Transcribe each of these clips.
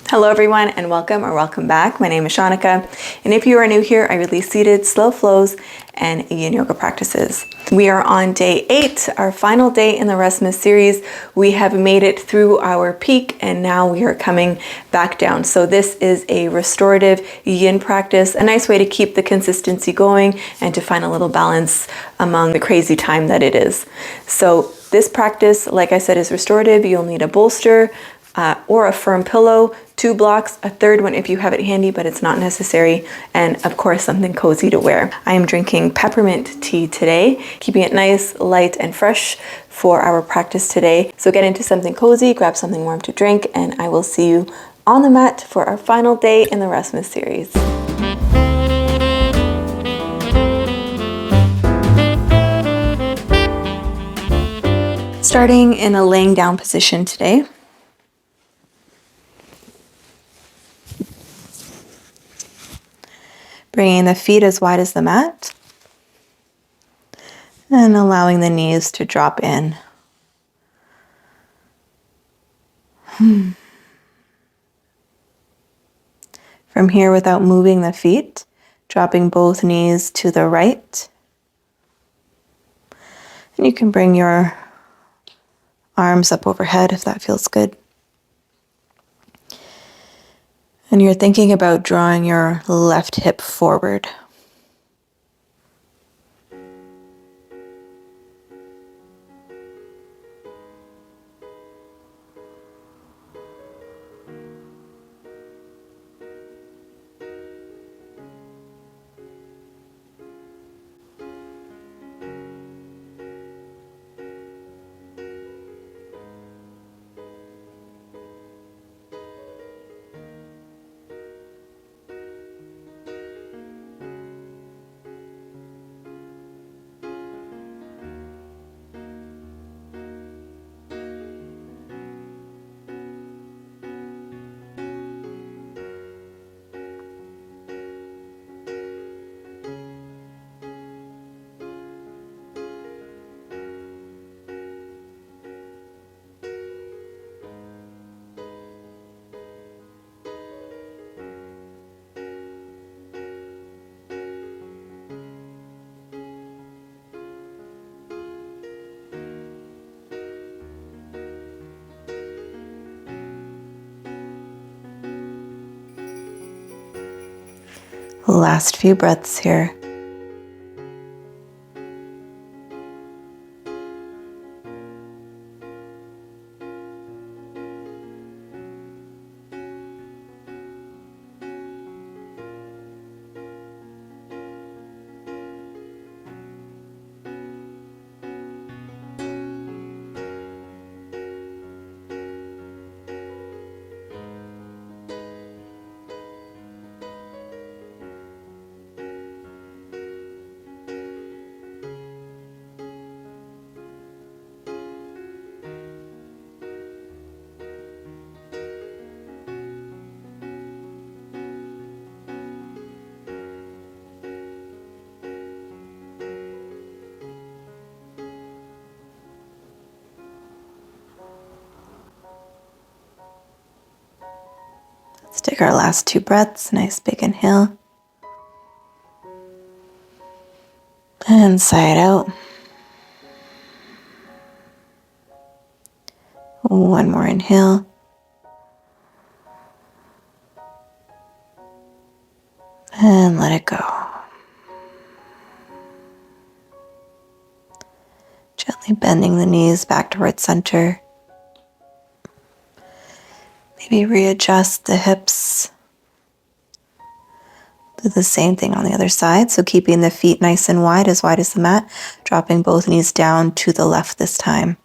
Hello everyone and welcome back. My name is Shaunneka, and if you are new here, I release seated, slow flows, and yin yoga practices. We are on day 8, our final day in the Restful series. We have made it through our peak and now we are coming back down. So this is a restorative yin practice, a nice way to keep the consistency going and to find a little balance among the crazy time that it is. So this practice, like I said, is restorative. You'll need a bolster, or a firm pillow, 2 blocks, a third one if you have it handy, but it's not necessary, and of course something cozy to wear. I am drinking peppermint tea today, keeping it nice, light, and fresh for our practice today. So get into something cozy, grab something warm to drink, and I will see you on the mat for our final day in the Restful series. Starting in a laying down position today. Bringing the feet as wide as the mat and allowing the knees to drop in. From here, without moving the feet, dropping both knees to the right. And you can bring your arms up overhead if that feels good. And you're thinking about drawing your left hip forward. Last few breaths here. Let's take our last 2 breaths. Nice big inhale. And sigh it out. One more inhale. And let it go. Gently bending the knees back towards center. Maybe readjust the hips. Do the same thing on the other side. So keeping the feet nice and wide as the mat, dropping both knees down to the left this time.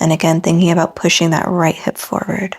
And again, thinking about pushing that right hip forward.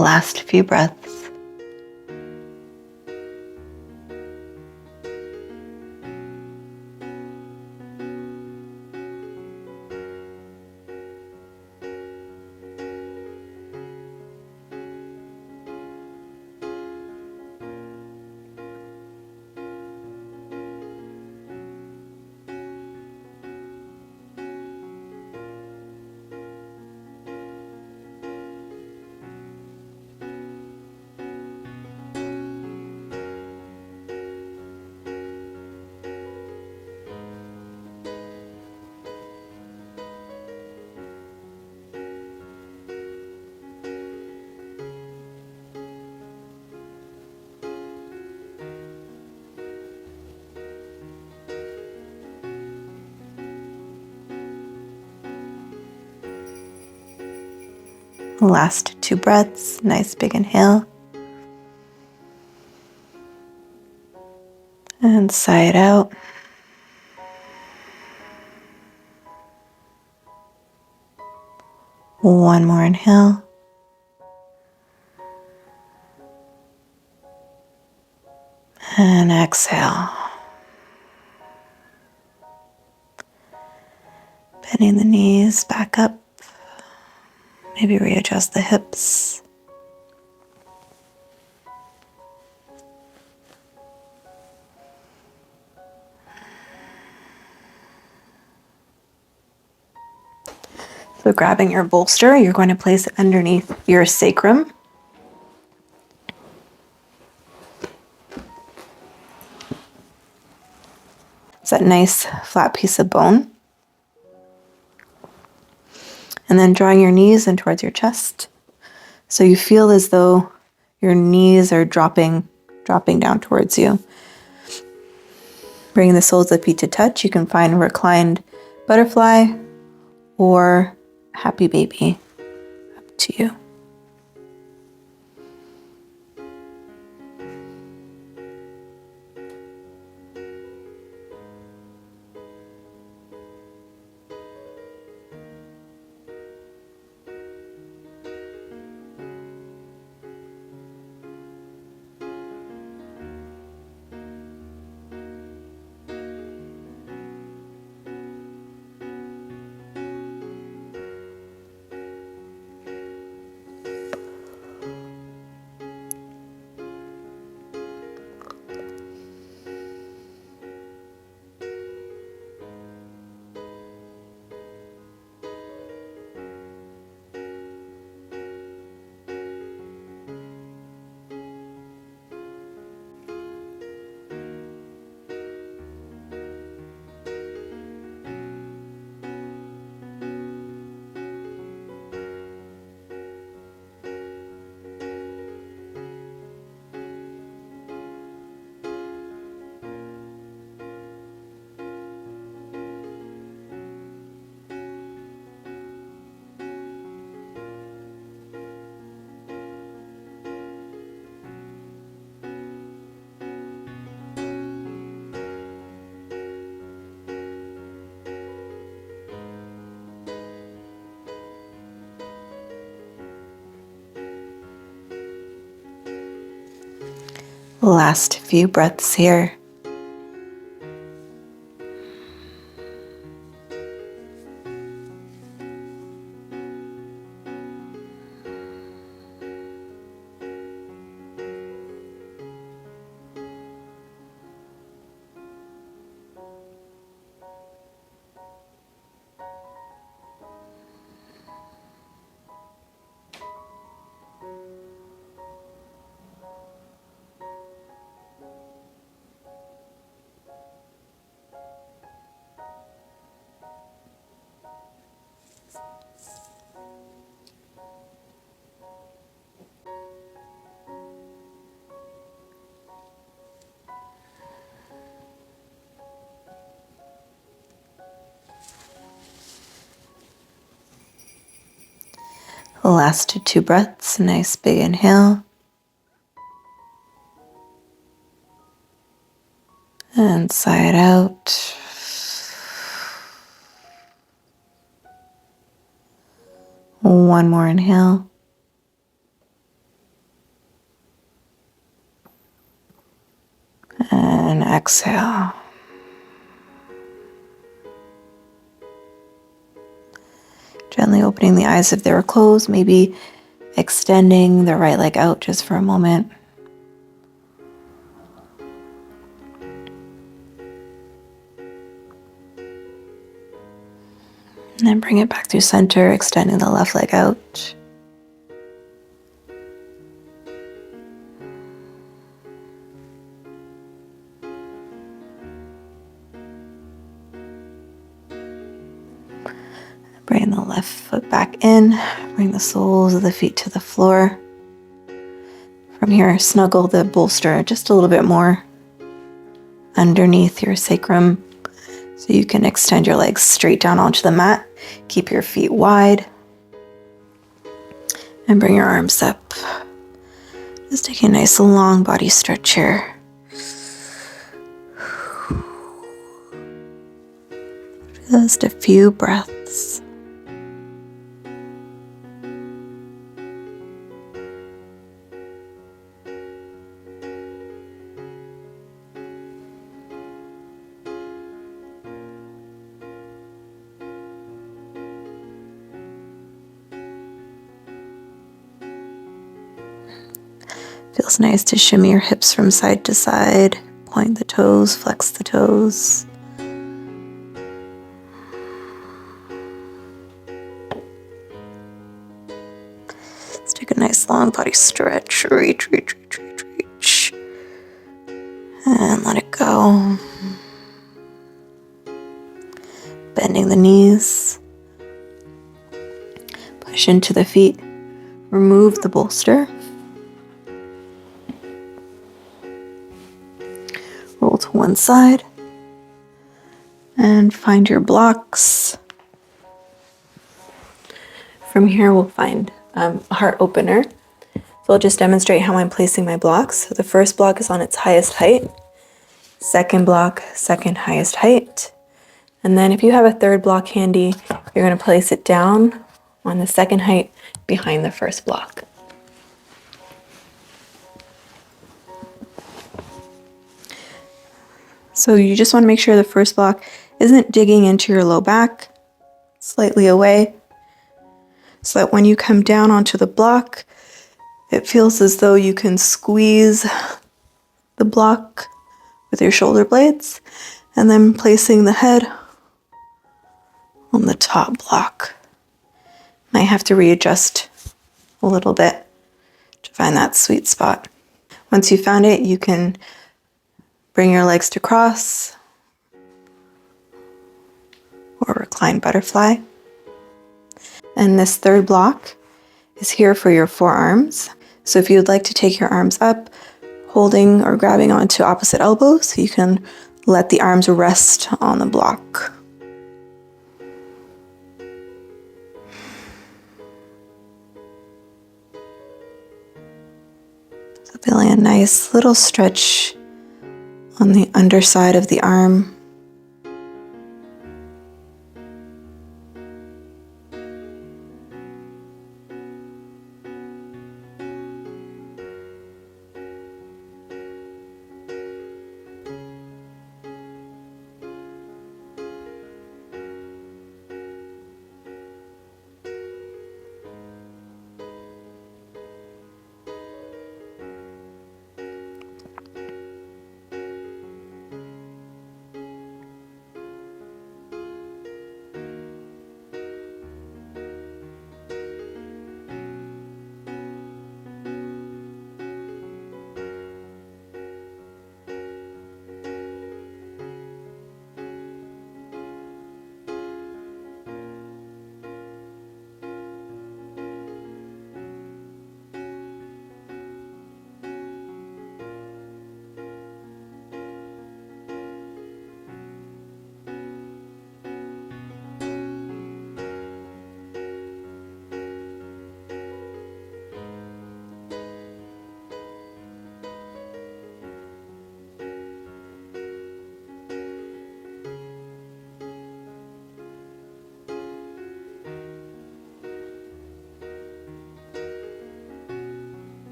Last few breaths. Last two breaths, nice big inhale. And sigh it out. One more inhale. And exhale. Bending the knees back up. Maybe readjust the hips. So grabbing your bolster, you're going to place it underneath your sacrum. It's that nice flat piece of bone. And then drawing your knees in towards your chest. So you feel as though your knees are dropping down towards you. Bringing the soles of the feet to touch. You can find reclined butterfly or happy baby. Up to you. Last few breaths here. Last two breaths, nice big inhale. And sigh it out. One more inhale. exhale. Gently opening the eyes if they were closed, maybe extending the right leg out just for a moment. And then bring it back through center, extending the left leg out. Bring the left foot back in, bring the soles of the feet to the floor. From here, snuggle the bolster just a little bit more underneath your sacrum so you can extend your legs straight down onto the mat. Keep your feet wide and bring your arms up. Just taking a nice long body stretch here. Just a few breaths. Feels nice to shimmy your hips from side to side, point the toes, flex the toes. Let's take a nice long body stretch, reach. And let it go. Bending the knees. Push into the feet. Remove the bolster. Roll to one side. And find your blocks. From here we'll find a heart opener. So I'll just demonstrate how I'm placing my blocks. So the first block is on its highest height. Second block, second highest height. And then if you have a third block handy, you're going to place it down on the second height behind the first block. So you just want to make sure the first block isn't digging into your low back, slightly away, so that when you come down onto the block, it feels as though you can squeeze the block with your shoulder blades, and then placing the head on the top block. Might have to readjust a little bit to find that sweet spot. Once you found it, you can bring your legs to cross or recline butterfly. And this third block is here for your forearms. So if you would like to take your arms up, holding or grabbing onto opposite elbows, you can let the arms rest on the block. So feeling a nice little stretch on the underside of the arm.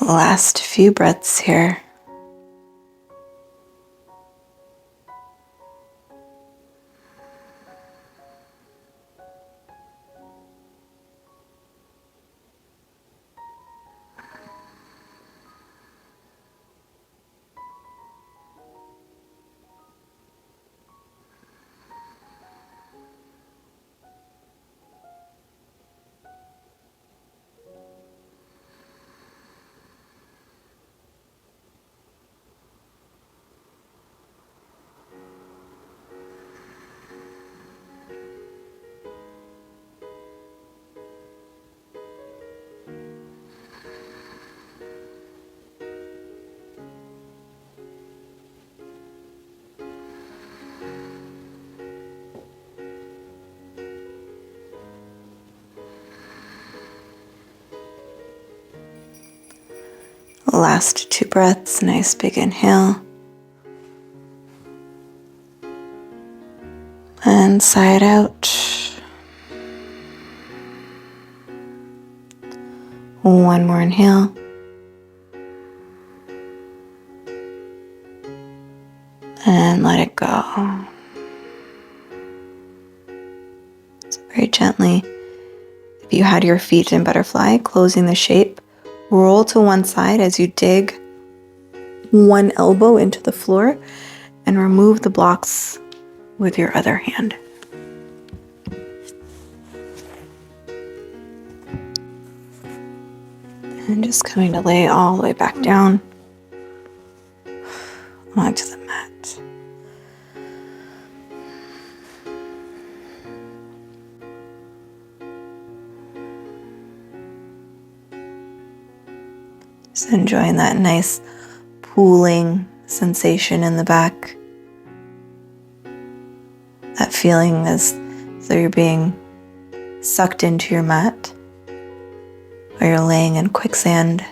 Last few breaths here. Last 2 breaths, nice big inhale. And sigh it out. One more inhale. And let it go. So very gently, if you had your feet in butterfly, closing the shape, roll to one side as you dig one elbow into the floor and remove the blocks with your other hand. And just coming to lay all the way back down onto the mat. Just enjoying that nice pooling sensation in the back. That feeling as though you're being sucked into your mat, or you're laying in quicksand.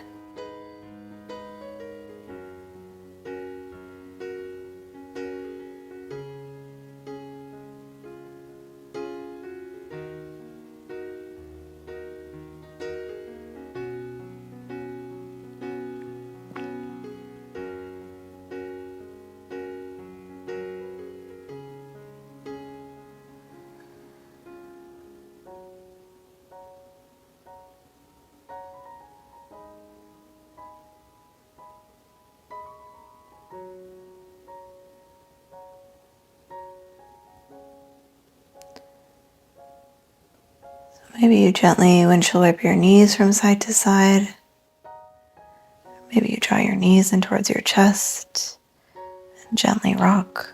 Maybe you gently windshield wipe your knees from side to side. Maybe you draw your knees in towards your chest and gently rock.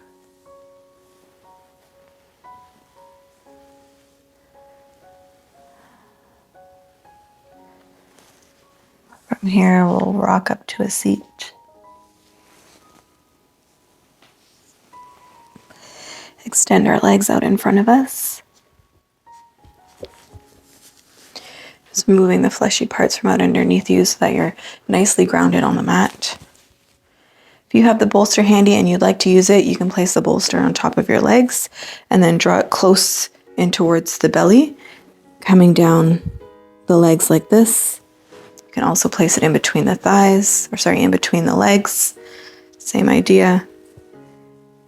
From here, we'll rock up to a seat. Extend our legs out in front of us. Just moving the fleshy parts from out underneath you so that you're nicely grounded on the mat. If you have the bolster handy and you'd like to use it, you can place the bolster on top of your legs and then draw it close in towards the belly, coming down the legs like this. You can also place it in between the thighs, in between the legs. Same idea.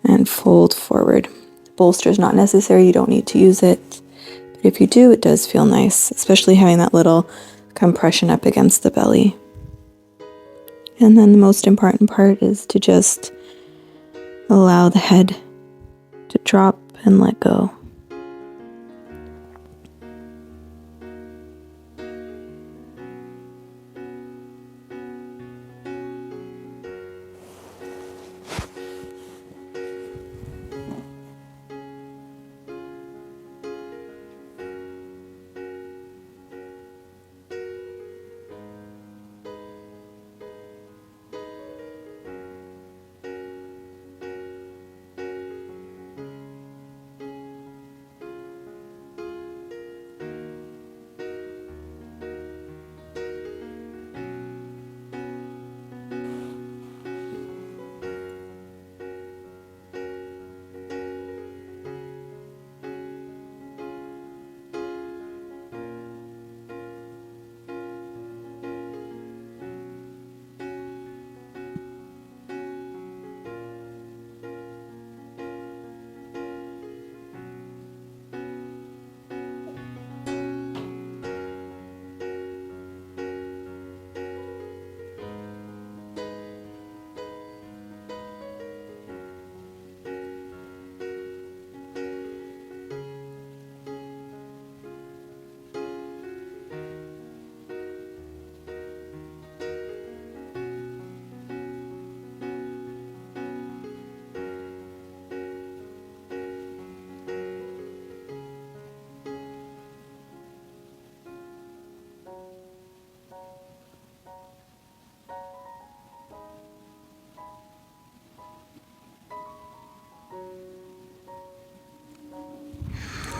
And fold forward. Bolster is not necessary, you don't need to use it. But if you do, it does feel nice, especially having that little compression up against the belly. And then the most important part is to just allow the head to drop and let go.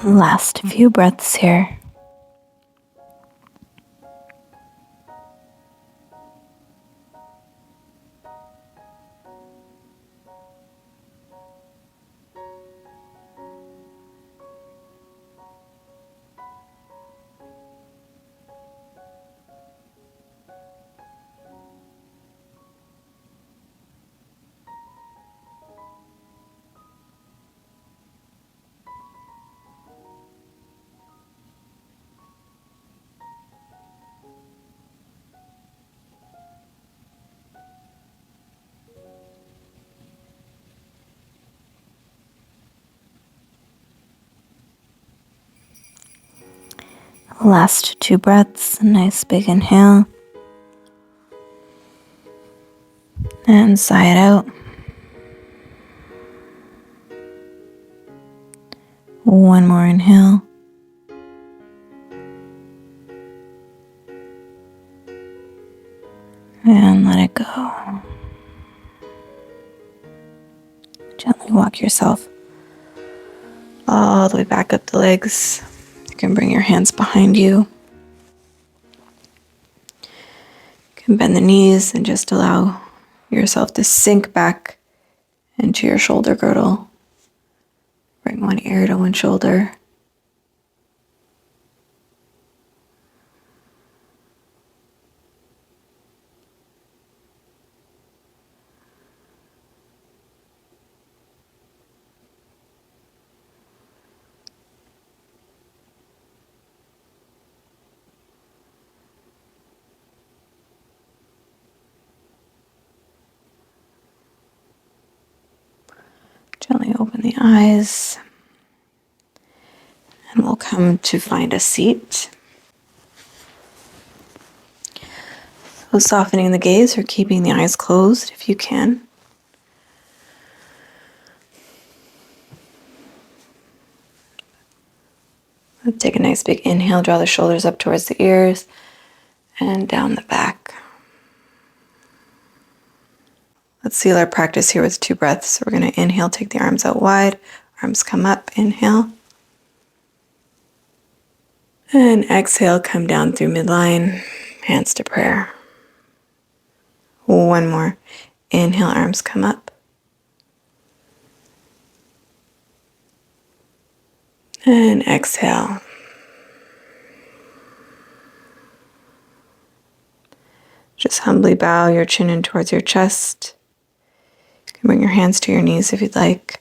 Last few breaths here. Last 2 breaths, a nice big inhale. And sigh it out. One more inhale. And let it go. Gently walk yourself all the way back up the legs. You can bring your hands behind you. You can bend the knees and just allow yourself to sink back into your shoulder girdle. Bring one ear to one shoulder. Gently open the eyes, and we'll come to find a seat. So softening the gaze or keeping the eyes closed if you can. Let's take a nice big inhale, draw the shoulders up towards the ears and down the back. Let's seal our practice here with 2 breaths. So we're going to inhale, take the arms out wide, arms come up, inhale. And exhale, come down through midline, hands to prayer. One more. Inhale, arms come up. And exhale. Just humbly bow your chin in towards your chest. You can bring your hands to your knees if you'd like.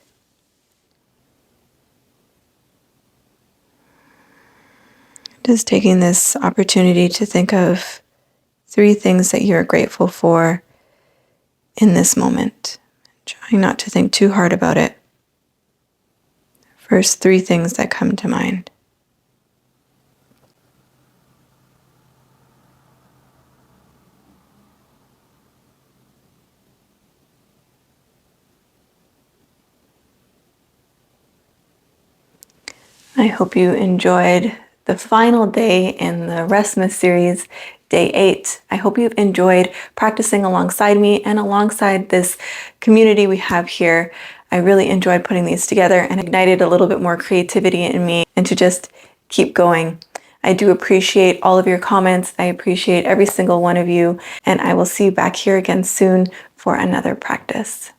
Just taking this opportunity to think of 3 things that you're grateful for in this moment. Trying not to think too hard about it. First 3 things that come to mind. I hope you enjoyed the final day in the Restful series, day 8. I hope you've enjoyed practicing alongside me and alongside this community we have here. I really enjoyed putting these together and ignited a little bit more creativity in me and to just keep going. I do appreciate all of your comments. I appreciate every single one of you, and I will see you back here again soon for another practice.